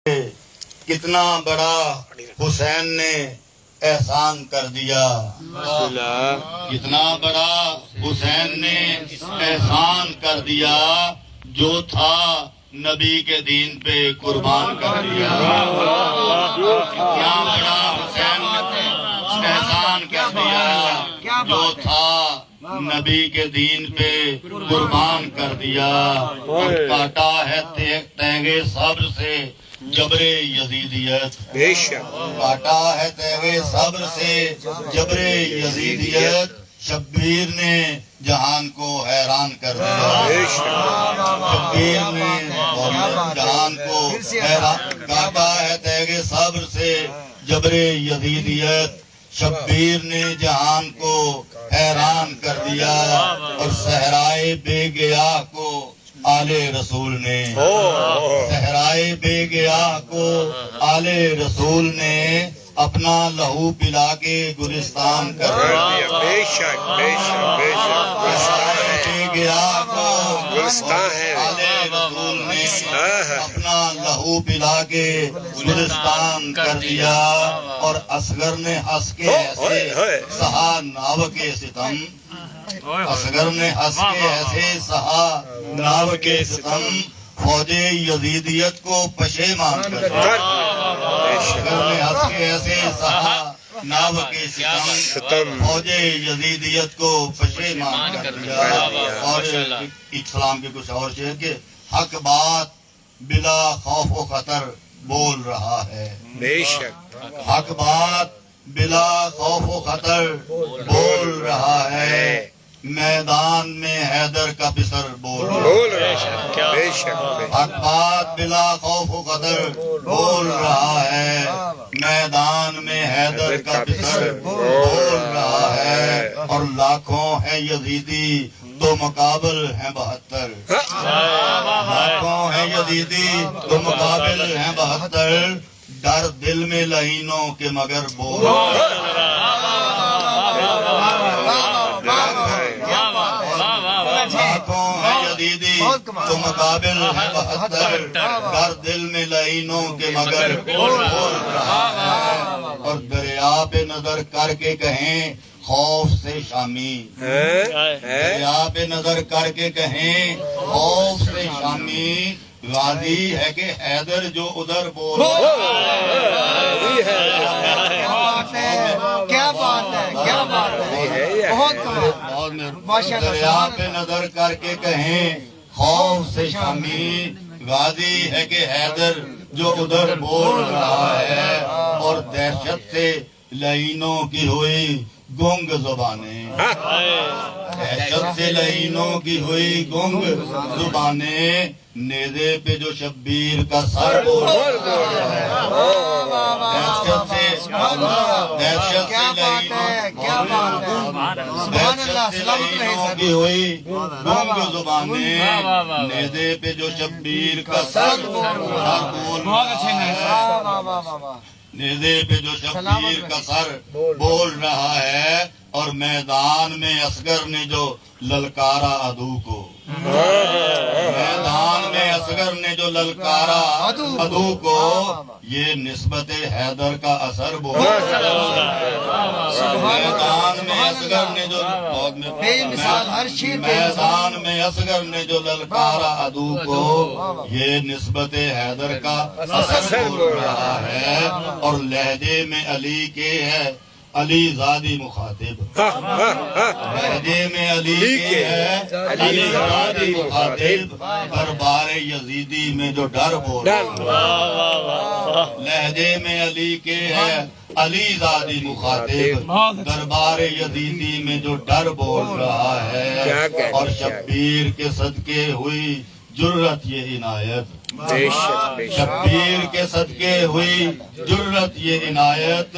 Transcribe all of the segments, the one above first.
کتنا بڑا حسین نے احسان کر دیا، کتنا بڑا حسین نے احسان کر دیا، جو تھا نبی کے دین پہ قربان کر دیا۔ کتنا بڑا حسین نے احسان کر دیا، جو تھا نبی کے دین پہ قربان کر دیا۔ اور کاٹا ہے تیغ صبر سے جبر یزیدیت، بے شک کاٹا ہے تیغ صبر سے جبر یزیدیت، شبیر نے جہان کو حیران کر دیا، بے شک شبیر نے جہان کو حیران، کاٹا ہے تیغ صبر سے جبر یزیدیت، شبیر نے جہان کو حیران کر دیا۔ اور صحرائے بے گیا کو آل رسول نے، صحرائے بے گیا کو آل رسول نے اپنا لہو پلا کے گلستان کر دیا۔ بے شک بے شک بے شک صحرائے بے گیا کو گلستان ہے، آل رسول نے اپنا لہو پلا کے گلستان کر دیا۔ اور اصغر نے ہنس کے ایسے سہا ناو کے ستم، اصغر نے ہنس کے ایسے سہا ناو کے ستم، فوج یزیدیت کو پشیمان کر دیا۔ اصغر نے ہنس کے ایسے سہا ناو کے ستم، فوج یزیدیت کو پشیمان کر دیا۔ اور اسلام کے کچھ اور شعر کے حق بات بلا خوف و خطر بول رہا ہے، بے شک حق بات بلا خوف و خطر بول رہا ہے، میدان میں حیدر کا پسر بول رہا ہے۔ بول رہے ہیں، بے شک حق بات بلا خوف و خطر بول رہا ہے، میدان میں حیدر کا پسر بول رہا ہے۔ اور لاکھوں ہیں یزیدی تو مقابل ہیں 72، لاکھوں ہیں یزیدی تو مقابل ہیں 72، ڈر دل میں لعینوں کے مگر بول تو مقابل ہے 72، ڈر دل میں لعینوں کے مگر بول رہا ہے۔ اور دریا پہ نظر کر کے کہیں خوف سے شامی، دریا پہ نظر کر کے کہیں خوف سے شامی، غازی ہے کہ حیدر جو ادھر بول کیا بات ہے، کیا بات ہے، بہت دریا پہ نظر کر کے کہیں خوف سے شامی، غازی ہے کہ حیدر جو ادھر بول رہا ہے۔ اور دہشت سے لعینوں کی ہوئی گنگ زبانیں، دہشت سے لعینوں کی ہوئی گنگ زبانیں، نیزے پہ جو شبیر کا سر بول رہا ہے، دہشت سے لعینوں کی ہوئی گنگ زبانیں، نیزے پہ جو شبیر کا سر بول رہا ہے، نیزے پہ جو شبیر کا سر بول رہا ہے۔ اور میدان میں اصغر نے جو للکارا عدو کو، میدان میں اصغر نے جو للکارا عدو کو، یہ نسبت حیدر کا اثر بول رہا ہے۔ میدان میں اصغر نے جو میدان میں اصغر نے جو للکارا عدو کو، یہ نسبت حیدر کا اثر بول رہا ہے۔ اور لہجے میں علی کے ہے علی زادی مخاطب، لہجے میں علی کے ہے علی زادی مخاطب، دربار یزیدی میں جو ڈر بول رہا ہے، لہجے میں علی کے ہے علی زادی مخاطب، دربار یزیدی میں جو ڈر بول رہا ہے۔ اور شبیر کے صدقے ہوئی جرت یہ عنایت، شبیر کے صدقے ہوئی جرت یہ عنایت،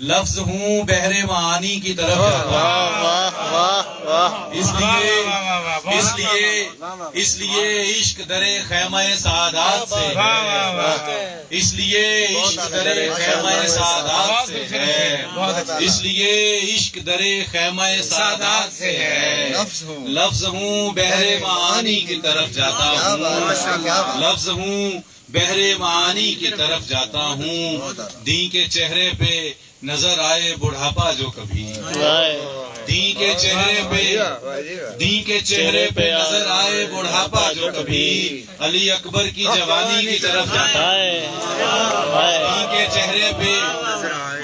لفظ ہوں بحر معانی کی طرف جاتا ہوں اس لیے عشق درے خیمہ سعادات سے ہے اس لیے عشق درے خیمہ سعادات سے ہے اس لیے عشق درے خیمہ سعادات سے ہے لفظ ہوں بحر معانی کی طرف جاتا ہوں لفظ ہوں بحر معانی کی طرف جاتا ہوں دین کے چہرے پہ نظر آئے بڑھاپا جو کبھی دین کے چہرے پہ نظر آئے بڑھاپا جو کبھی علی اکبر کی جوانی کی طرف جاتا ہے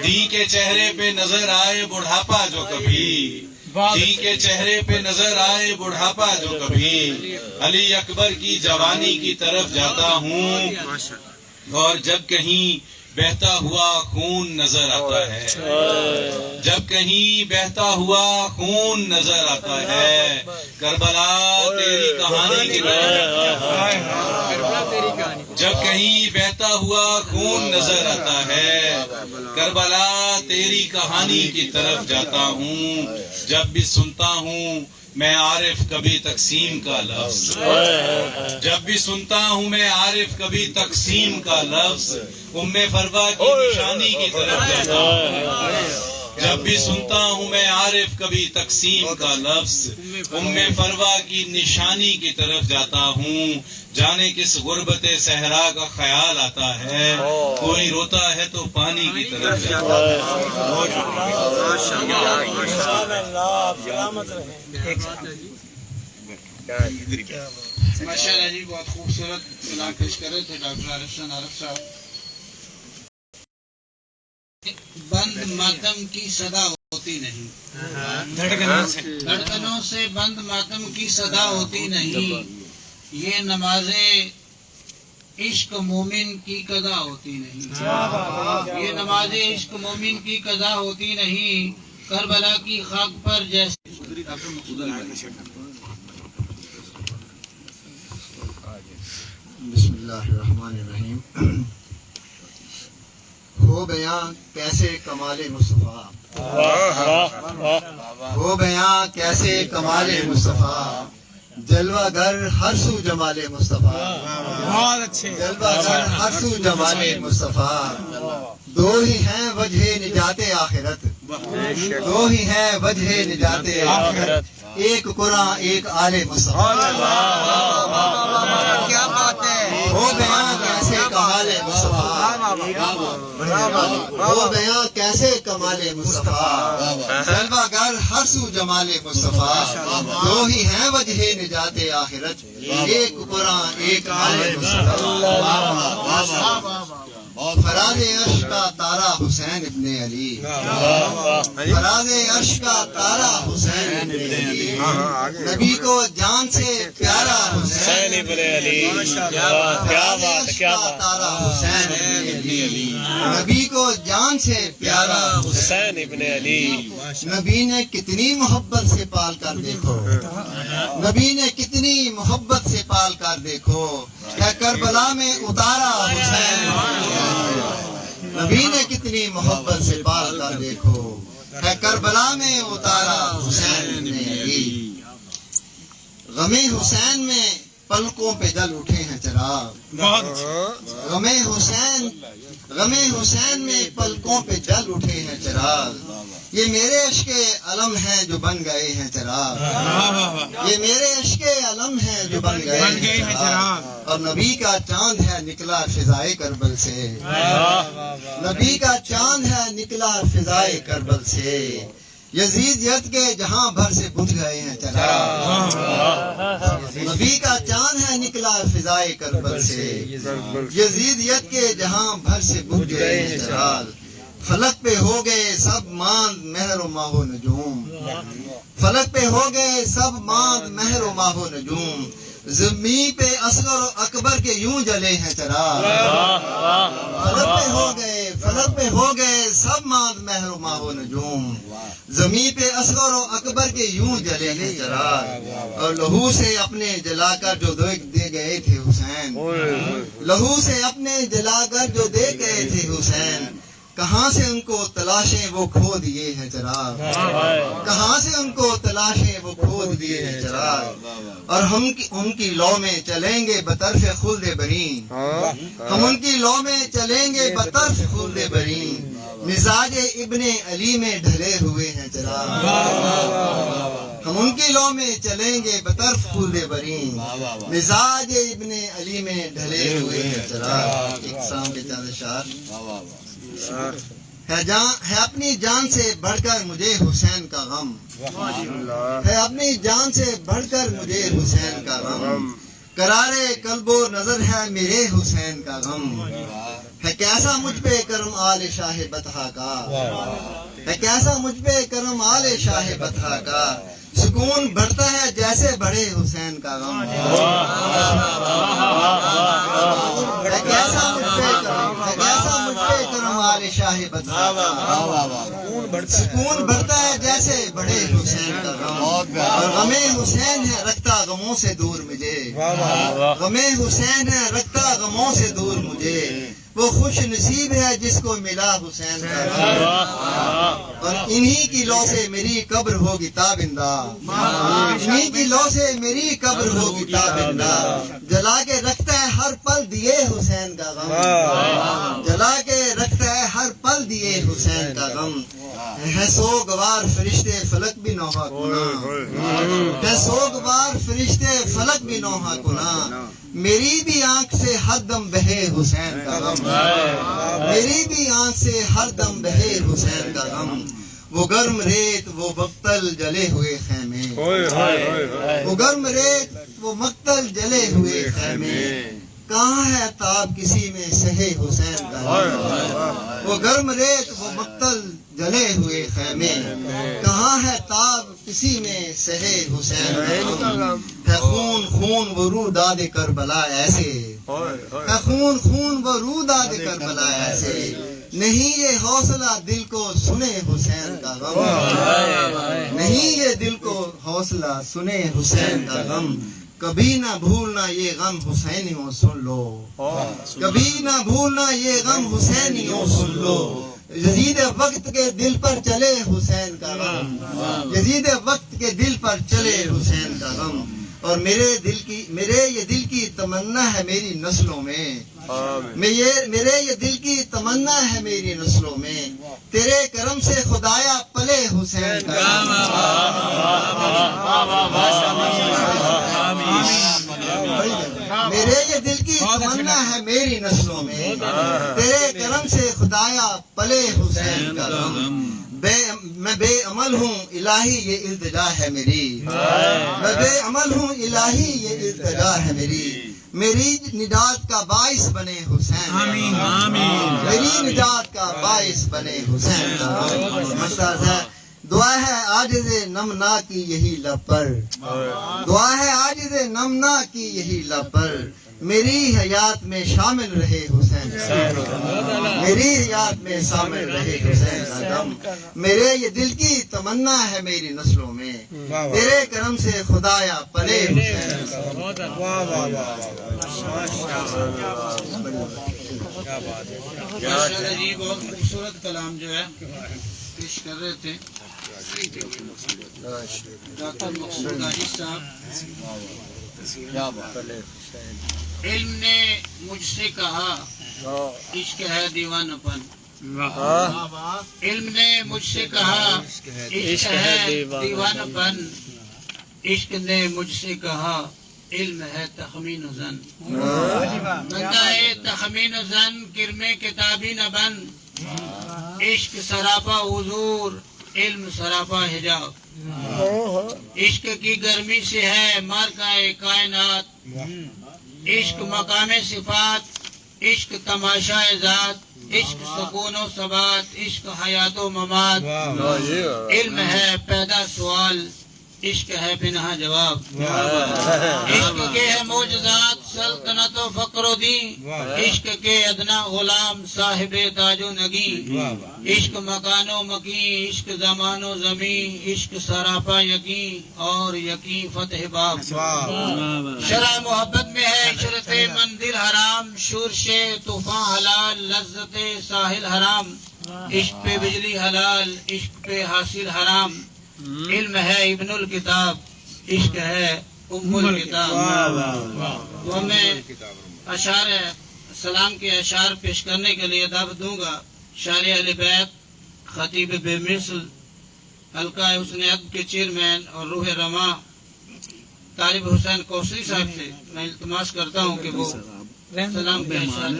دین کے چہرے پہ نظر آئے بڑھاپا جو کبھی دین کے چہرے پہ نظر آئے بڑھاپا جو کبھی علی اکبر کی جوانی کی طرف جاتا ہوں اور جب کہیں بہتا ہوا خون نظر آتا ہے جب کہیں بہتا ہوا خون نظر آتا ہے کربلا تیری کہانی کی طرف جب کہیں بہتا ہوا خون نظر آتا ہے کربلا تیری کہانی کی طرف جاتا ہوں جب بھی سنتا ہوں میں عارف کبھی تقسیم کا لفظ جب بھی سنتا ہوں میں عارف کبھی تقسیم کا لفظ ام فروا کی نشانی کی طرف جاتا ہوں جب بھی سنتا ہوں میں عارف کبھی تقسیم کا لفظ ام فروا کی نشانی کی طرف جاتا ہوں جانے کس غربت صحرا کا خیال آتا ہے کوئی روتا ہے تو پانی کی طرف جاتا ہے ماشاء اللہ جی بہت خوبصورت کلام پیش کر رہے تھے ڈاکٹر عارف صاحب بند ماتم کی صدا ہوتی نہیں دھڑکنوں سے بند ماتم کی صدا ہوتی نہیں یہ نماز عشق مومن کی قضا ہوتی نہیں یہ نماز عشق مومن کی قضا ہوتی نہیں کربلا کی خاک پر جیسے بسم اللہ الرحمن الرحیم ہو بیاں کیسے کمال مصطفیٰ ہو بیاں کیسے کمال مصطفیٰ جلوہ گر ہر سو جمال مصطفیٰ بہت اچھے جلوہ گر ہر سو جمال مصطفیٰ دو ہی ہیں وجہ نجات آخرت دو ہی ہیں وجہ نجات آخرت ایک قرآن ایک آل مصطفیٰ کیا بات ہے ہو بیاں کیسے کمال مصطفیٰ ہو بیاں کیسے کمال مصطفیٰ جلوہ گر ہر سو جمال مصطفیٰ دو ہی ہیں وجہ نجات آخرت ایک قرآن ایک آل مصطفیٰ فراز عرش کا تارا حسین ابن علی فراز عرش کا تارا حسین ابن علی نبی کو جان سے پیارا حسین ابن علی فراز عرش کا تارا حسین ابن علی نبی کو جان سے پیارا حسین ابن علی نبی نے کتنی محبت سے پال کر دیکھو نبی نے کتنی محبت سے پال کر دیکھو ہے کربلا میں اتارا حسین نبی نے کتنی محبت سے پال کر دیکھو ہے کربلا میں اتارا حسین نے غم حسین میں پلکوں پہ جل اٹھے ہیں چراغ غم حسین میں پلکوں پہ جل اٹھے ہیں چراغ یہ میرے عشق علم ہیں جو بن گئے ہیں چراغ یہ میرے عشق علم ہیں جو بن گئے ہیں چراغ اور نبی کا چاند ہے نکلا فضائے کربل سے نبی کا چاند ہے نکلا فضائے کربل سے یزید کے جہاں بھر سے بجھ گئے ہیں چراغ نبی کا چاند ہے نکلا فضائے کربل سے یزید کے جہاں بھر سے بجھ گئے ہیں چراغ فلک پہ ہو گئے سب ماند مہر و ماہ و نجوم فلک پہ ہو گئے سب ماند مہر و ماہ و نجوم زمین پہ اصغر و اکبر کے یوں جلے ہیں چراغ فلک پہ ہو گئے سب ماند مہر و ماہ و نجوم زمین پہ اصغر و اکبر کے یوں جلے ہیں چراغ اور لہو سے اپنے جلا کر جو دے گئے تھے حسین لہو سے اپنے جلا کر جو دے گئے تھے حسین کہاں سے ان کو تلاشیں وہ کھو دیے ہیں چراغ، کہاں سے ان کو تلاشیں وہ کھو دیے ہیں چراغ، اور ہم ان کی لو میں چلیں گے بطرف خلد برین، ہم ان کی لو میں چلیں گے بطرف خلد برین، مزاج ابن علی میں ڈھلے ہوئے ہیں چراغ، ہم ان کی لو میں چلیں گے بطرف خلد برین، مزاج ابن علی میں ڈھلے ہوئے ہیں چراغ۔ ایک سام کے چاند اشعار ہے اپنی جان سے بڑھ کر مجھے حسین کا غم، ہے اپنی جان سے بڑھ کر مجھے حسین کا غم، قرارے قلب و نظر ہے میرے حسین کا غم، ہے کیسا مجھ پہ کرم آل شاہ بطحا کا، ہے کیسا مجھ پہ کرم آل شاہ بطحا کا، سکون بڑھتا ہے جیسے بڑے حسین کا غم، ہے کیسا مجھ پہ کرم، ہے کیسا مجھ پہ کرم آل شاہ بطحا کا، سکون بڑھتا ہے جیسے بڑے حسین کا غم، اور غم حسین ہے رکھتا غموں سے دور مجھے، غم حسین ہے رکھتا غموں سے دور مجھے، وہ خوش نصیب ہے جس کو ملا حسین کا غم، اور انہی کی لو سے میری قبر ہوگی تابندہ، انہی کی لو سے میری قبر ہوگی تابندہ، جلا کے رکھتا ہے ہر پل دیے حسین کا غم، جلا کے رکھتا ہے ہر پل دیے حسین کا غم، ہے سوگوار فرشتے فلک بھی نوحہ کنا، ہے سوگوار فرشتے فلک بھی نوحہ کنا، میری بھی آنکھ سے ہر دم بہے حسین کا غم، میری بھی آنکھ سے ہر دم بہے حسین کا غم، وہ گرم ریت وہ مقتل جلے ہوئے خیمے، وہ گرم ریت وہ مقتل جلے ہوئے خیمے، کہاں ہے تاب کسی میں سہے حسین کا غم، وہ گرم ریت وہ مقتل جلے ہوئے خیمے، کہاں ہے تاب کسی میں سہے حسین کا غم، ہے خون خون وہ روح داد کربلا ایسے، ہے خون خون وہ روح داد کربلا ایسے، نہیں یہ حوصلہ دل کو سنے حسین کا غم، نہیں یہ دل کو حوصلہ سنے حسین کا غم، کبھی نہ بھولنا یہ غم حسینیوں سن لو، کبھی نہ بھولنا یہ غم حسینیوں سن لو، یزید وقت کے دل پر چلے حسین کا غم، یزید وقت کے دل پر چلے حسین کا غم، اور میرے یہ دل کی تمنا ہے میری نسلوں میں، میرے یہ دل کی تمنا ہے میری نسلوں میں، تیرے کرم سے خدایا پلے حسین کا غم، میرے یہ دل کی تمنا ہے میری نسلوں میں، تیرے کرم سے خدایا پلے حسین کا غم، میں بے عمل ہوں الہی یہ التجا ہے میری، میں بے عمل ہوں الہی یہ التجا ہے میری، میری نجات کا باعث بنے حسین، میری نجات کا باعث بنے حسین کا غم، دعا ہے عاجز نمنا کی یہی لب پر، دعا ہے عاجز نمنا کی یہی لب پر، میری حیات میں شامل رہے حسین کا غم، میری حیات میں شامل رہے حسین کا غم، میرے یہ دل کی تمنا ہے میری نسلوں میں، تیرے کرم سے خدایا پلے حسین کا غم۔ ماشاءاللہ جی بہت خوبصورت کلام جو ہے پیش کر رہے تھے ڈاکٹر مقصود عاجز صاحب۔ علم نے مجھ سے کہا عشق ہے دیوانہ پن، علم نے مجھ سے کہا عشق ہے دیوانہ پن، عشق نے مجھ سے کہا علم ہے تخمین و زن، بندہ ہے تخمین و زن کرمے کتابی نہ بن، عشق سراپا حضور علم سراپا حجاب، عشق کی گرمی سے ہے مارکہ کائنات، عشق مقام صفات، عشق تماشا ذات، عشق سکون و ثبات، عشق حیات و ممات، علم ہے پیدا سوال، عشق ہے پنہا جواب، عشق کے ہے معجزات سلطنت و فقر و دین، عشق کے ادنا غلام صاحب تاج و نگین، عشق مکان و مکین، عشق زمان و زمین، عشق سراپا یقین اور یقین فتح باب، شرح محبت میں ہے عشرت مندر حرام، شورش طوفان حلال، لذت ساحل حرام، عشق پہ بجلی حلال، عشق پہ حاصل حرام، علم ہے ابن الکتاب، عشق ہے ام الکتاب۔ وہ میں اشعار سلام کے اشعار پیش کرنے کے لیے دعوت دوں گا شاعر اہل بیت خطیب بے مثل حلقہ حسن ادب کے چیئرمین اور روح رواں طالب حسین کوثری صاحب سے میں التماس کرتا ہوں کہ وہ سلام کے اشعار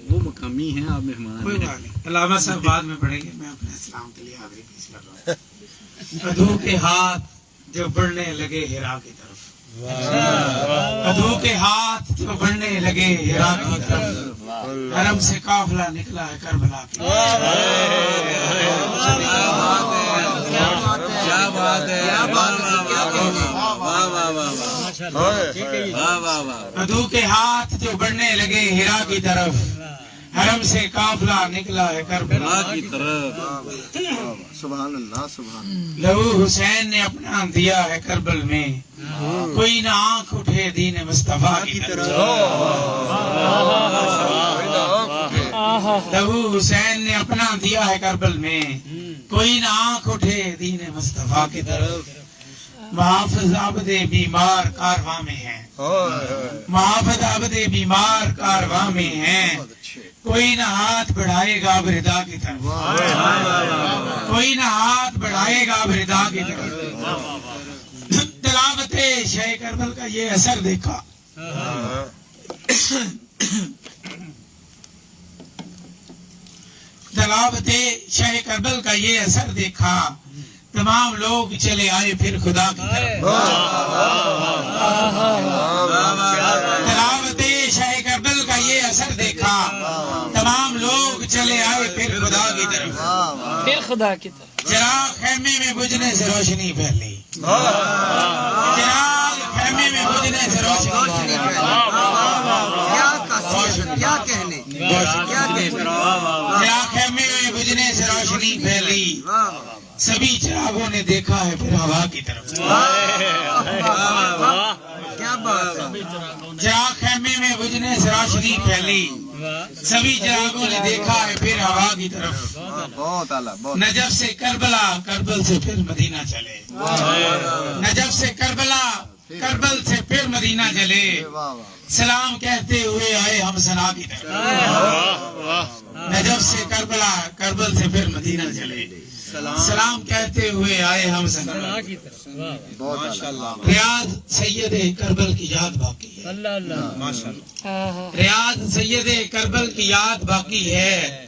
وہ مقامی ہیں، آپ مہمان علامہ صاحب بعد میں پڑھیں گے، میں اپنے اسلام کے لیے حاضری پیش کر رہا ہوں۔ ادھو کے ہاتھ جو بڑھنے لگے ہرا کی طرف، ادھو کے ہاتھ جو بڑھنے لگے ہرا کی طرف، حرم سے قافلہ نکلا ہے کربلا کی طرف۔ کیا بات ہے، ادھو کے ہاتھ جو بڑھنے لگے ہرا کی طرف، حرم سے قافلہ نکلا ہے کربلا کی طرف۔ سبحان اللہ سبحان اللہ۔ لہو حسین نے اپنا دیا ہے کربل میں، کوئی نہ آنکھ اٹھے دین مصطفیٰ کی طرف۔ لہو حسین نے اپنا دیا ہے کربل میں، کوئی نہ آنکھ اٹھے دین مصطفیٰ کی طرف۔ محافظ عبد بیمار کارواں میں ہیں، محافظ عبد بیمار کارواں میں ہیں، کوئی نہ ہاتھ بڑھائے گا بردا کی طرف، کوئی نہ ہاتھ بڑھائے گا بردا کی طرف۔ تلاوت شہ کربل کا یہ اثر دیکھا، تلاوت شہ کربل کا یہ اثر دیکھا، تمام لوگ چلے آئے پھر خدا کی طرف۔ تلاوت شہ کربل کا یہ اثر دیکھا، تمام لوگ چلے آئے پھر خدا کی طرف، پھر خدا کی طرف۔ چراغ خیمے میں بجھنے سے روشنی پھیلی، چراغ خیمے میں بجھنے سے روشنی پھیلی۔ کیا کہنے، چراغ خیمے میں بجھنے سے روشنی پھیلی، سبھی چراغوں نے دیکھا ہے پھر ہوا کی طرف۔ کیا بات ہے۔ چراغ خیمے میں بجھنے سے روشنی پھیلی، سبھی چراغوں نے دیکھا ہے پھر ہوا کی طرف۔ بہت اعلیٰ بہت۔ نجف سے کربلا، کربل سے پھر مدینہ چلے، نجف سے کربلا، کربل سے پھر مدینہ چلے، سلام کہتے ہوئے آئے ہم سنا کی طرف۔ نجف سے کربلا، کربل سے پھر مدینہ چلے، سلام کہتے ہوئے آئے ہم سنا کی طرف۔ ریاض سید کربل کی یاد باقی ہے، ریاض سید کربل کی یاد باقی ہے،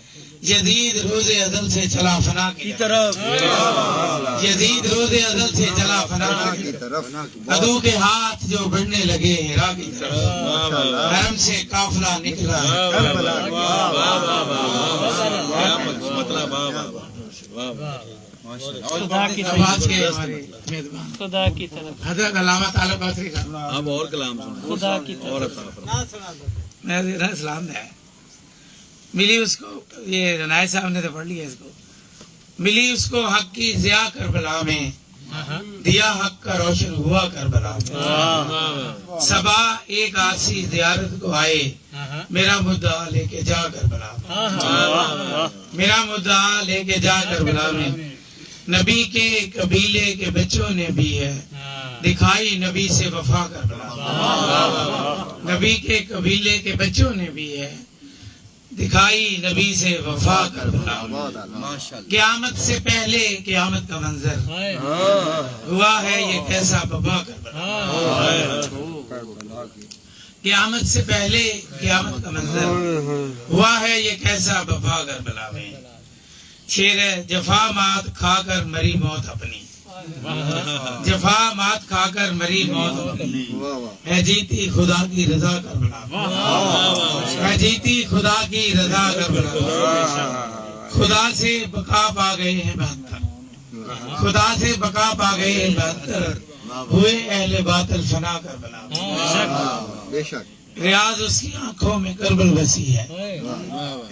یزید روز ازل سے چلا فنا کی طرف، یزید روز ازل سے چلا فنا کی طرف۔ ادو کے ہاتھ جو بڑھنے لگے ہرا کی طرف، حرم سے قافلہ نکلا خدا کی طرف، خدا کی طرف، حضرت علامہ طالب قادری کا اب اور کلام خدا کی طرف۔ میں اسلام ہے ملی اس کو، یہ رنائے صاحب نے تو پڑھ لیا اس کو، ملی اس کو حق کی ضیاء کربلا میں، دیا حق کا روشن ہوا کربلا میں، صبا ایک آسی زیارت کو آئے، میرا مدعا لے کے جا کربلا میں، میرا مدعا لے کے جا کربلا میں۔ نبی کے قبیلے کے بچوں نے بھی ہے دکھائی نبی سے وفا کربلا میں، نبی کے قبیلے کے بچوں نے بھی ہے دکھائی نبی سے وفا کربلا میں۔ قیامت سے پہلے قیامت کا منظر ہوا ہے یہ کیسا بابا کربلا، قیامت سے پہلے قیامت کا منظر ہوا ہے یہ کیسا بابا کربلا میں۔ شیر جفا مات کھا کر مری موت اپنی، جفا مات کھا کر مری موت اپنی، ہے جیتی خدا کی رضا کربلا میں، ہے جیتی خدا کی رضا کربلا میں۔ خدا سے بقا پا گئے ہیں 72، خدا سے بقا پا گئے ہیں 72، ہوئے اہل باطل فنا کربلا میں۔ بے شک ریاض اس کی آنکھوں میں کربل بسی ہے،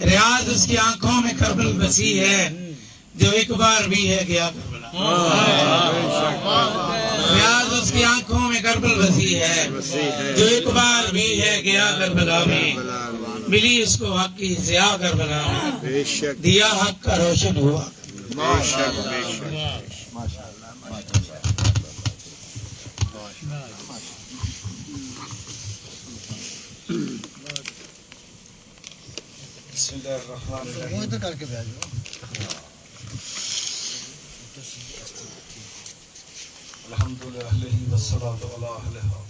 ریاض اس کی آنکھوں میں کربل بسی ہے، جو ایک بار بھی ہے گیا کربلا، ریاض اس کی آنکھوں میں کربل وسیع ہے، جو ایک بار بھی ہے گیا کربلا میں، ملی اس کو حق کی ضیاء کربلا میں، دیا حق کا روشن ہوا۔ بسم اللہ الرحمن الرحیم۔ الحمدللہ والصلاۃ علی اہلہا۔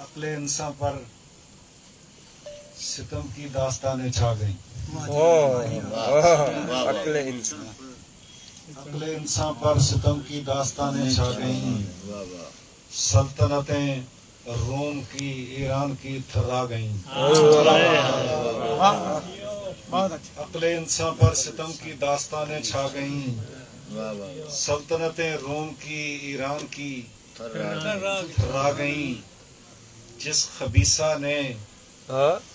عقل انسان پر ستم کی داستانیں چھا گئیں، عقل انسان پر ستم کی داستانیں چھا گئیں، سلطنتیں روم کی ایران کی تھرا گئیں، عقل انسان پر ستم کی داستانیں چھا گئیں، سلطنتیں روم کی ایران کی تھرا گئیں، جس خبیثہ نے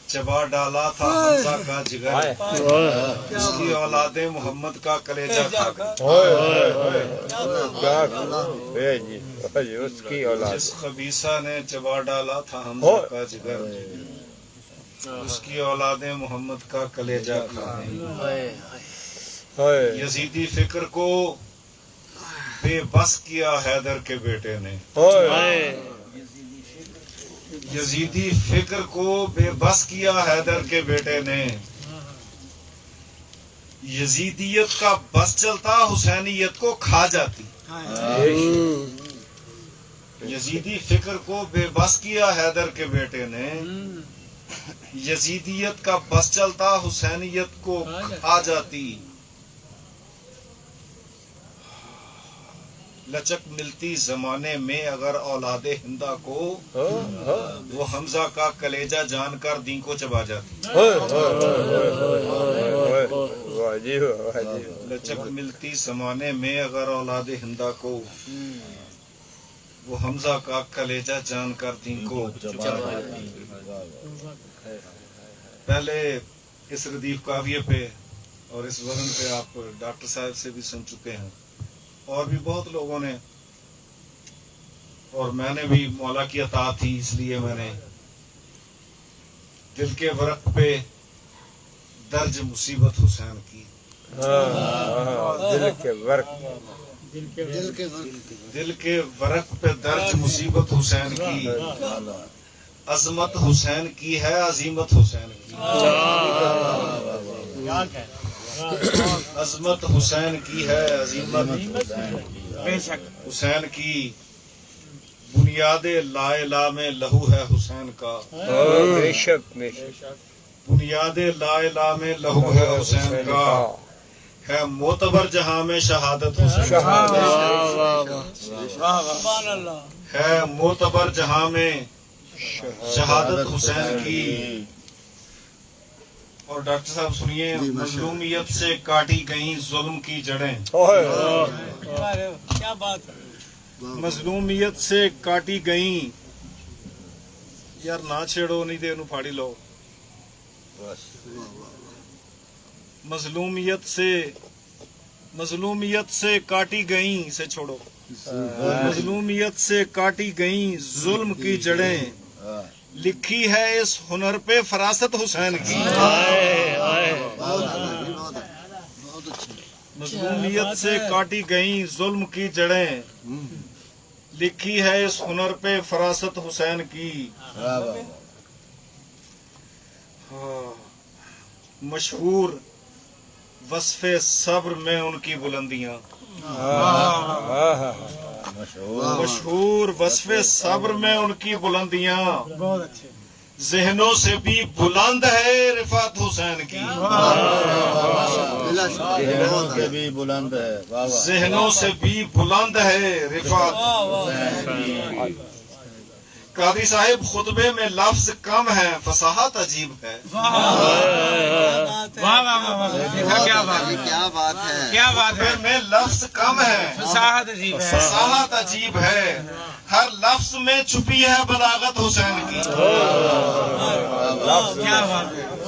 چبا ڈالا تھا حمزہ کا جگر، اس کی اولاد محمد کا کلیجہ کھا گئی، جس خبیثہ نے چبا ڈالا تھا حمزہ کا جگر، اس کی اولاد محمد کا کلیجہ کھا گئی۔ یزیدی فکر کو بے بس کیا حیدر کے بیٹے نے، یزیدی فکر کو بے بس کیا حیدر کے بیٹے نے، یزیدیت کا بس چلتا حسینیت کو کھا جاتی، یزیدی فکر کو بے بس کیا حیدر کے بیٹے نے، یزیدیت کا بس چلتا حسینیت کو کھا جاتی، لچک ملتی زمانے میں اگر اولاد ہندا کو، وہ حمزہ کا کلیجہ جان کر دین کو چبا جاتی، لچک ملتی زمانے میں اگر اولاد ہندا کو، وہ حمزہ کا کلیجہ جان کر دین کو چبا جاتی۔ پہلے اس ردیف کاویے پہ اور اس وزن پہ آپ ڈاکٹر صاحب سے بھی سن چکے ہیں، اور بھی بہت لوگوں نے، اور میں نے بھی، مولا کی عطا تھی اس لیے میں نے دل کے ورق پہ درج مصیبت حسین کی، دل کے ورق پہ درج مصیبت حسین کی، عظمت حسین کی ہے عظیمت حسین کی، عظمت حسین کی ہے عظیمت حسین کی، بنیاد لا الہ میں لہو ہے حسین کا، بے شک بنیاد لا الہ میں لہو ہے حسین کا، ہے معتبر جہاں میں شہادت حسین ہے معتبر جہاں میں شہادت حسین کی۔ اور ڈاکٹر صاحب سنیے، مظلومیت سے کاٹی گئیں ظلم کی جڑیں، کیا بات ہے، مظلومیت سے کاٹی گئیں، یار نہ چھیڑو نہیں دے انہوں پھاڑی لو، مظلومیت سے کاٹی گئیں سے چھوڑو، مظلومیت سے کاٹی گئیں ظلم کی جڑیں، لکھی ہے اس ہنر پہ فراست حسین کی، مظلومیت سے کاٹی گئیں ظلم کی جڑیں، لکھی ہے اس ہنر پہ فراست حسین کی، مشہور وصف صبر میں ان کی بلندیاں، مشہور وصف صبر میں ان کی بلندیاں، ذہنوں سے بھی بلند ہے رفعت حسین کی، بھی بلند ہے، ذہنوں سے بھی بلند ہے رفعت حسین کی۔ قاضی صاحب خطبے میں لفظ کم ہے فصاحت عجیب ہے، کیا بات ہے، کیا بات ہے، کیا بات ہے، خطبے میں لفظ کم ہے فصاحت عجیب ہے، فصاحت عجیب ہے، ہر لفظ میں چھپی ہے بلاغت حسین کی، کیا بات ہے،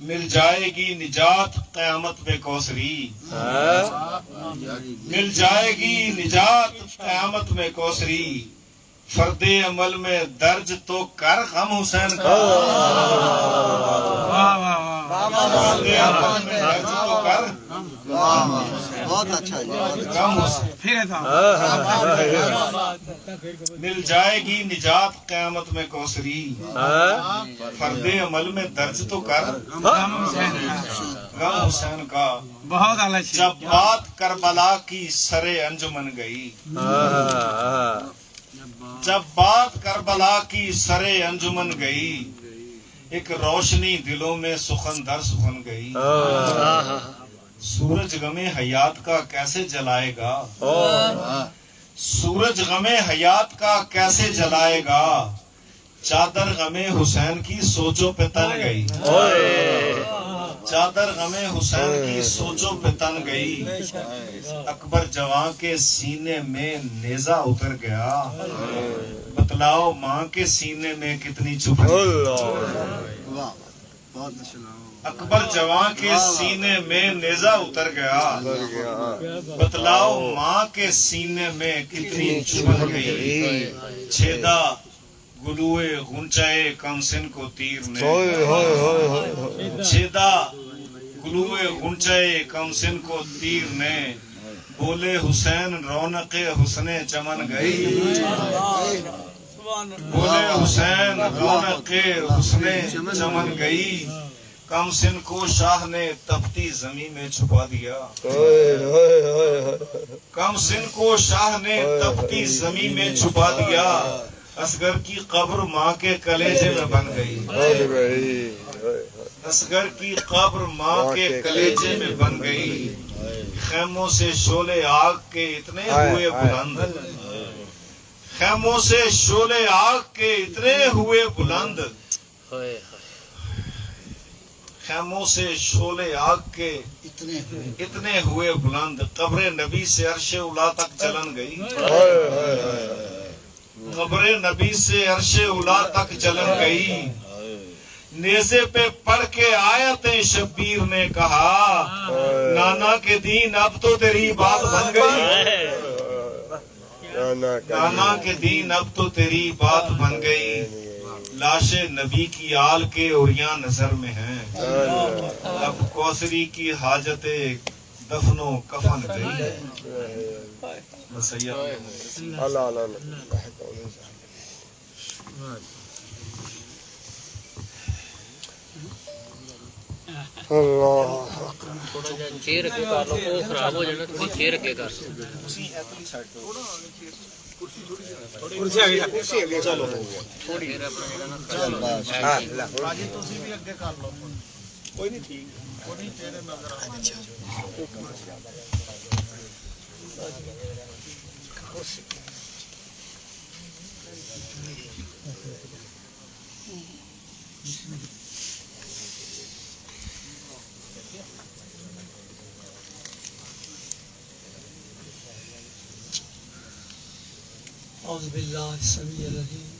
مل جائے گی نجات قیامت میں کوثری، مل جائے گی نجات قیامت میں کوثری، فرد عمل میں درج تو کر غم حسین کا، فرد عمل میں درج تو کر بہت اچھا جی غم حسین، مل جائے گی نجات قیامت میں کوثری، فرد عمل میں درج تو کر غم حسین کا، بہت اعلیٰ جب بات کربلا کی سرے انجمن گئی، جب بات کربلا کی سرے انجمن گئی، ایک روشنی دلوں میں سخن در سخن گئی، سورج غم حیات کا کیسے جلائے گا، سورج غم حیات کا کیسے جلائے گا، چادر غم حسین کی سوچوں پہ تن گئی، چادر غم حسین کی سوچوں پہ تن گئی، اکبر جوان کے سینے میں نیزہ اتر گیا، بتلاؤ ماں کے سینے میں کتنی چھپ ہے، اکبر جوان کے سینے میں نیزہ اتر گیا، بتلاؤ ماں کے سینے میں کتنی چبھن گئی، چھیدا گلوئے غنچائے کمسن کو تیر نے، چھیدا گلوئے غنچائے کمسن کو تیر نے، بولے حسین رونق حسن چمن گئی، بولے حسین رونق حسن چمن گئی، کم سن کو شاہ نے تپتی زمین میں چھپا دیا، کم سن کو شاہ نے تپتی زمین میں چھپا دیا، اصغر کی قبر ماں کے کلیجے میں بن گئی، اصغر کی قبر ماں کے کلیجے میں بن گئی، خیموں سے شعلے آگ کے اتنے ہوئے بلند، خیموں سے شعلے آگ کے اتنے ہوئے بلند، خیموں سے شعلے آگ کے اتنے ہوئے بلند، قبر نبی سے عرش اولا تک چلن گئی، قبر نبی سے عرش اولا تک چلن گئی، نیزے پہ پڑھ کے آیتیں شبیر نے کہا، نانا کے دین اب تو تیری بات بن گئی، نانا کے دین اب تو تیری بات بن گئی، لاش نبی کی آل کے اوریاں نظر میں ہیں، اب کوثری کی حاجت دفن و کفن گئی، چیر کے کر لو وہ خراب ہو جانا تو چیر کے کر اعوذ باللہ السمیع العلیم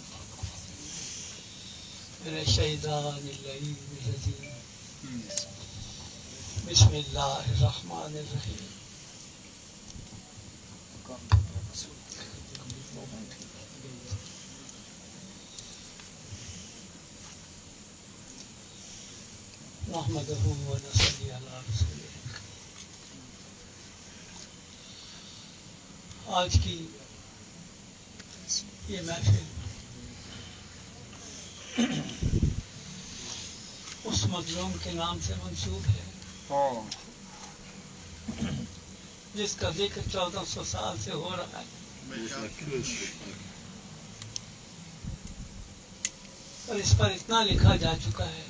من الشیطان اللعین الرجیم، بسم اللہ الرحمن الرحیم، نحمدہ و نصلی علی رسولہ۔ آج کی یہ محفل اس مظلوم کے نام سے منسوب ہے جس کا ذکر 1400 سال سے ہو رہا ہے، اور اس پر اتنا لکھا جا چکا ہے۔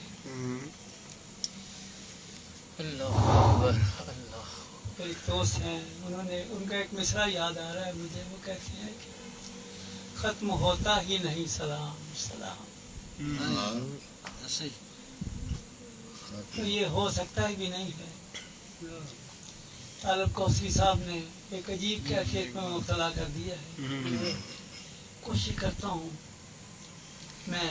ایک دوست ہیں، انہوں نے ان کا ایک مصرع یاد آ رہا ہے مجھے، وہ کہتے ہیں کہ ختم ہوتا ہی نہیں سلام سلام، تو یہ ہو سکتا ہے بھی نہیں ہے۔ طالب کوثری صاحب نے ایک عجیب کیفیت میں مبتلا کر دیا ہے۔ کوشش کرتا ہوں میں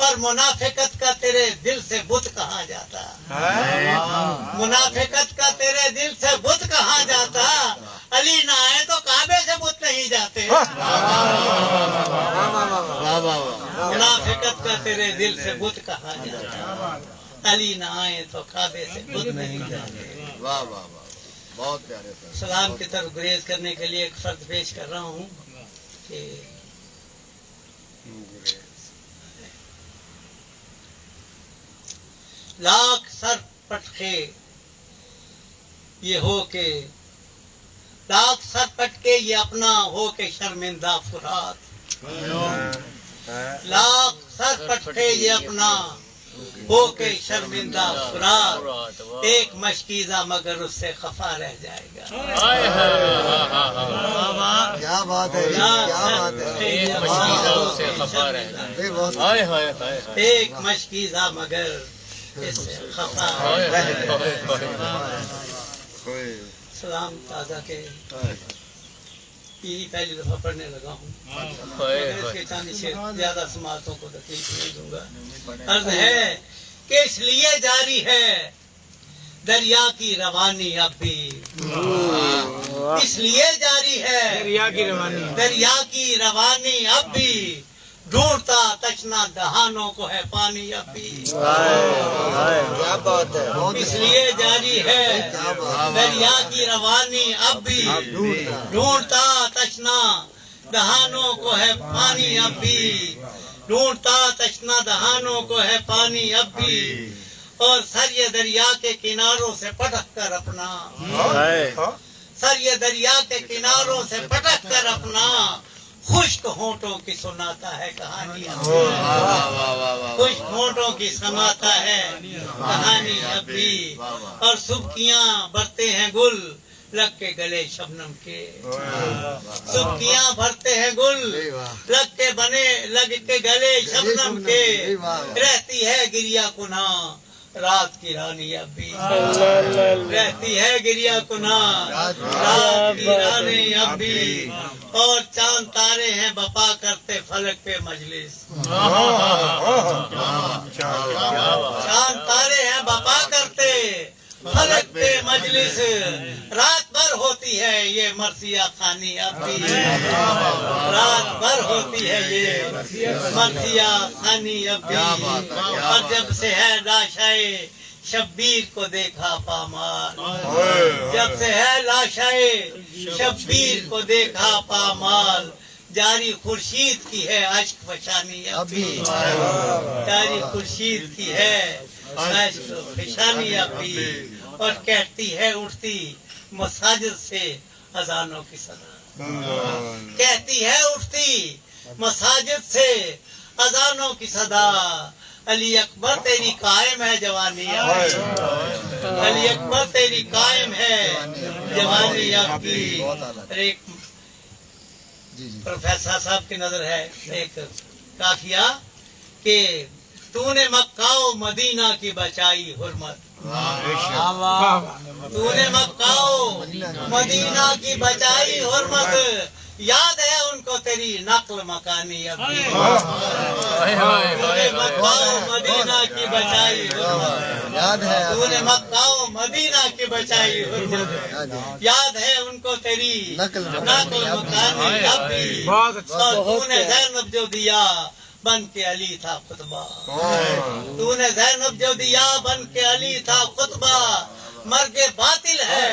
اور منافقت کا تیرے دل سے بت کہاں جاتا، منافقت کا تیرے دل سے بت کہاں جاتا، علی نہ آئے تو کعبے سے بت نہیں جاتے، منافقت کا تیرے دل سے بت کہاں جاتا، علی نہ آئے تو کعبے سے بت نہیں جاتے۔ واہ واہ واہ، بہت پیارے سر۔ سلام کی طرف گریز کرنے کے لیے ایک فرض پیش کر رہا ہوں کہ لاکھ سر پٹکے یہ ہو کے، لاکھ سر پٹکے یہ اپنا ہو کے شرمندہ فرات، لاکھ سر پٹکے یہ اپنا ہو کے شرمندہ فرات، ایک مشکیزہ مگر اس سے خفا رہ جائے گا۔ کیا بات ہے، کیا بات ہے، ایک مشکیزہ اس سے خفا رہ جائے گا، ایک مشکیزہ مگر اس سے خفا رہ جائے گا۔ سلام تازہ کے یہی پہلی دفعہ پڑھنے لگا ہوں، اس کے چاند سے زیادہ سماعتوں کو تکلیف نہیں دوں گا۔ عرض ہے کہ اس لیے جاری ہے دریا کی روانی اب بھی، اس لیے جاری ہے دریا کی روانی اب بھی، ڈھونڈتا تشنا دہانوں کو ہے پانی اب بھی، کیا بات ہے، اس لیے جاری ہے دریا کی روانی اب بھی، ڈھونڈتا تشنا دہانوں کو ہے پانی اب بھی، ڈھونڈتا تشنا دہانوں کو ہے پانی اب بھی، اور سر یہ دریا کے کناروں سے پٹک کر اپنا، سر یہ دریا کے کناروں سے پٹک کر اپنا، خشک ہونٹوں کی سناتا ہے کہانی اب بھی، خشک ہونٹوں کی سناتا ہے کہانی اب بھی، اور صبحیاں بھرتے ہیں گل لگ کے گلے شبنم کے، صبحیاں بھرتے ہیں گل لگ کے گلے شبنم کے، رہتی ہے گریا کنا رات کی رانی اب بھی، رہتی ہے گریا کنا رات کی رانی اب بھی، اور چاند تارے ہیں بپا کرتے فلک پہ مجلس، چاند تارے ہیں بپا کرتے فلک پہ مجلس، رات بھر ہوتی ہے یہ مرثیہ خانی اب بھی، رات بھر ہوتی ہے یہ مرثیہ خانی اب بھی، اور جب سے ہے لاشائے شبیر کو دیکھا پامال، جب سے ہے لاشائے شبیر کو دیکھا پامال، جاری خورشید کی ہے اشک فشانی اب بھی، جاری خورشید کی ہے اشک فشانی اب بھی، اور کہتی ہے اٹھتی مساجد سے اذانوں کی صدا، کہتی ہے اٹھتی مساجد سے اذانوں کی صدا، علی اکبر تیری قائم ہے جوانی اب بھی، علی اکبر تیری قائم ہے جوانی اب بھی۔ ایک پروفیسر صاحب کی نظر ہے ایک قافیہ کہ تو نے مکہ و مدینہ کی بچائی حرمت، تو نے مکہ و مدینہ کی بچائی حرمت، یاد ہے ان کو تیری نقل مکانی اب بھی، تو نے مکہ و مدینہ کی بچائی حرمت، تو نے مکہ و مدینہ کی بچائی حرمت، یاد ہے ان کو تیری نقل مکانی اب بھی، اور تو نے زینب جو دیا بن کے علی تھا خطبہ، تو نے زینب جو دیا بن کے علی تھا خطبہ، مرگ باطل ہے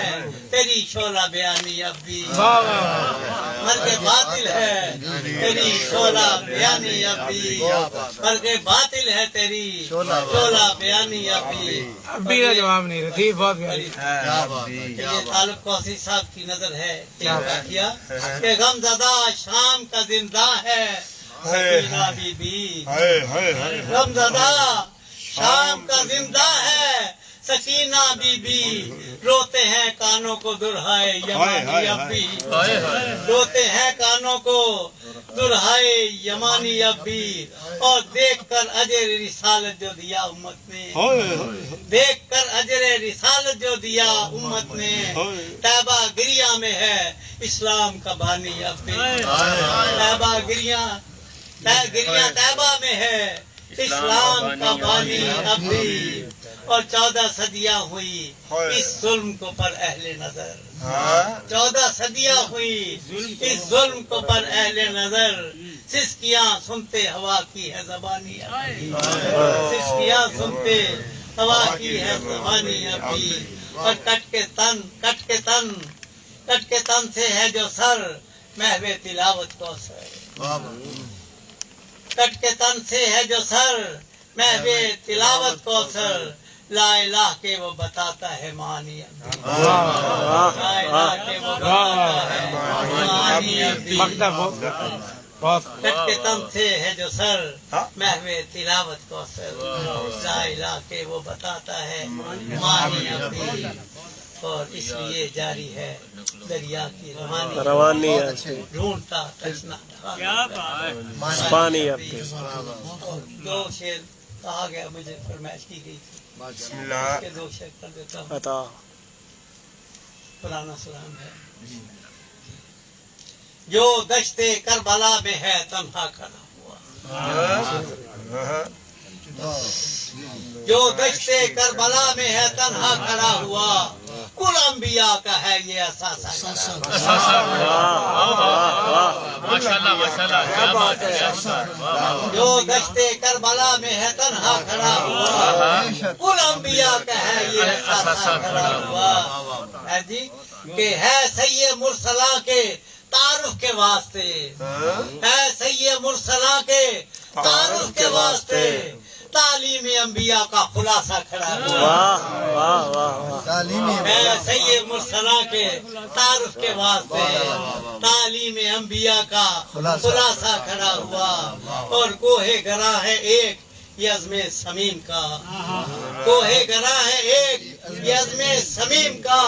تیری شعلہ بیانی اب بھی، مرگ باطل ہے تیری شعلہ بیانی اب بھی، مرگ باطل ہے تیری شعلہ بیانی اب بھی۔ ابھی کا جواب نہیں رہتی، بہت پیاری۔ یہ طالب کوسی صاحب کی نظر ہے کہ غم زدہ شام کا زندہ ہے سکینہ بی بی، غم زدہ شام کا زندہ ہے سکینہ بی بی، روتے ہیں کانوں کو درہائے یمانی اب بھی، روتے ہیں کانوں کو درہائے یمانی اب بھی، اور دیکھ کر اجر رسالت جو دیا امت نے، دیکھ کر اجر رسالت جو دیا امت نے، طیبہ گریہ میں ہے اسلام کا بانی اب بھی، طیبہ گریہ طیبہ میں ہے اسلام کا بانی اب بھی، اور 14 صدیاں ہوئی اس ظلم کو پر اہل نظر، 14 صدیاں ہوئی اس ظلم کو پر اہل نظر، سسکیاں سنتے ہوا کی ہے زبانی ابھی، سسکیاں سنتے ہوا کی ہے زبانی ابھی، اور کٹ کے تن سے ہے جو سر محو تلاوت کو سر، کٹ کے تن سے ہے جو سر محو تلاوت کو سر، لا الہ کے وہ بتاتا ہے معنی ابھی، لا الہ کے وہ بتاتا ہے معنی ابھی، کٹ کے تن سے ہے جو سر محو تلاوت کو سر، لا الہ کے وہ بتاتا ہے معنی ابھی، اور اس لیے جاری ہے دریا کی روانی، ڈھونڈتا تشنا پانی دو شعر کہا گیا مجھے فرمائش کی گئی تھی، اس کے 2 شعر کر دیتا ہوں، پرانا سلام ہے۔ جو دشت کربلا میں ہے تنہا کھڑا ہوا، جو دشت کربلا میں ہے تنہا کھڑا ہوا، کل انبیاء کا ہے یہ اثاثہ، جو دشت کربلا میں ہے تنہا کھڑا ہوا، کل انبیاء کا ہے یہ اثاثہ کھڑا ہوا، ہے جی کہ ہے سید مرسلا کے تعارف کے واسطے، ہے سید مرسلا کے تعارف کے واسطے، تعلیم انبیاء کا خلاصہ کھڑا ہوا، ہے سید مرسلا کے تعارف کے واسطے، تعلیم انبیاء کا خلاصہ کھڑا ہوا، اور کوہ گرا ہے ایک یزم سمیم کا، کوہ گرا ہے ایک یزم سمیم کا،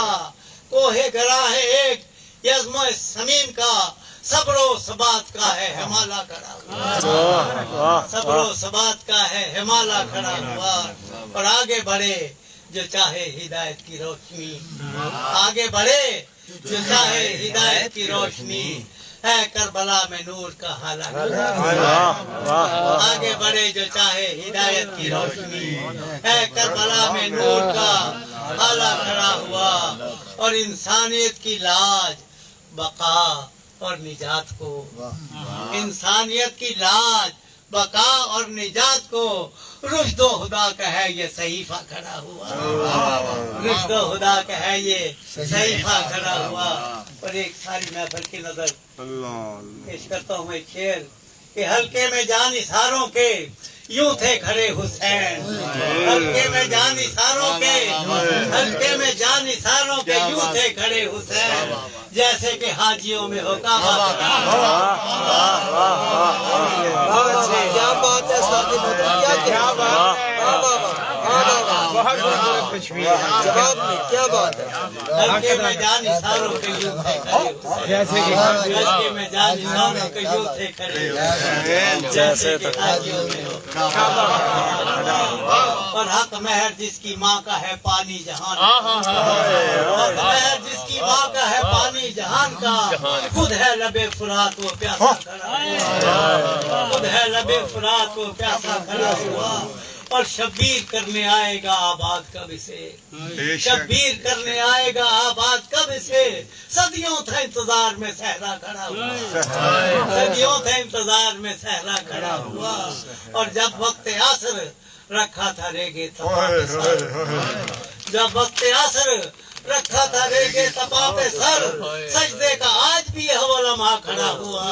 کوہ گرا ہے ایک یزم سمیم کا، صبر و ثبات کا ہے ہمالا کھڑا ہوا، صبر و ثبات کا ہے ہمالا کھڑا ہوا، اور آگے بڑھے جو چاہے ہدایت کی روشنی، آگے بڑھے جو چاہے ہدایت کی روشنی، ہے کربلا میں نور کا حالہ کھڑا ہوا، آگے بڑھے جو چاہے ہدایت کی روشنی، ہے کربلا میں نور کا حالہ کھڑا ہوا، اور انسانیت کی لاج بقا اور نجات کو، انسانیت کی لاج بقا اور نجات کو، رشد و ہدا کا ہے یہ صحیفہ کھڑا ہوا، رشد و ہدا کا ہے یہ صحیفہ کھڑا ہوا، اور ایک ساری محفل کی نظر پیش کرتا ہوں ایک شعر کہ ہلکے میں جان اثاروں کے یوں تھے کھڑے حسین، ہلکے میں جان اثاروں کے، ہلکے میں جان اثاروں کے یوں تھے کھڑے حسین، جیسے کہ حاجیوں میں ہو کعبہ کھڑا ہوا، کیا بات ہے ساتھی، کیا بات ہے، بہت بہت خوشبی جواب میں، کیا بات ہے، ہلکے میں جان اثاروں کے یوں تھے کھڑے حسین، جیسے کہ ہلکے میں جان اثاروں کے یوں تھے کھڑے حسین، جیسے کہ حاجیوں میں ہو، اور حق مہر جس کی ماں کا ہے پانی جہان، حق مہر جس کی ماں کا ہے پانی جہان کا، خود ہے لبے فرات وہ پیاسا کھڑا ہوا، خود ہے لبے فرات وہ پیاسا کھڑا ہوا، اور شبیر کرنے آئے گا آباد کب اسے، شبیر کرنے آئے گا آباد کب اسے، صدیوں تھا انتظار میں صحرا کھڑا ہوا، صدیوں تھا انتظار میں صحرا کھڑا ہوا، اور جب وقت عصر رکھا تھا ریگے تپا پہ سر، جب وقت عصر رکھا تھا ریگے تپا پہ سر، سجدے کا آج بھی ہے وہ لمحہ کھڑا ہوا۔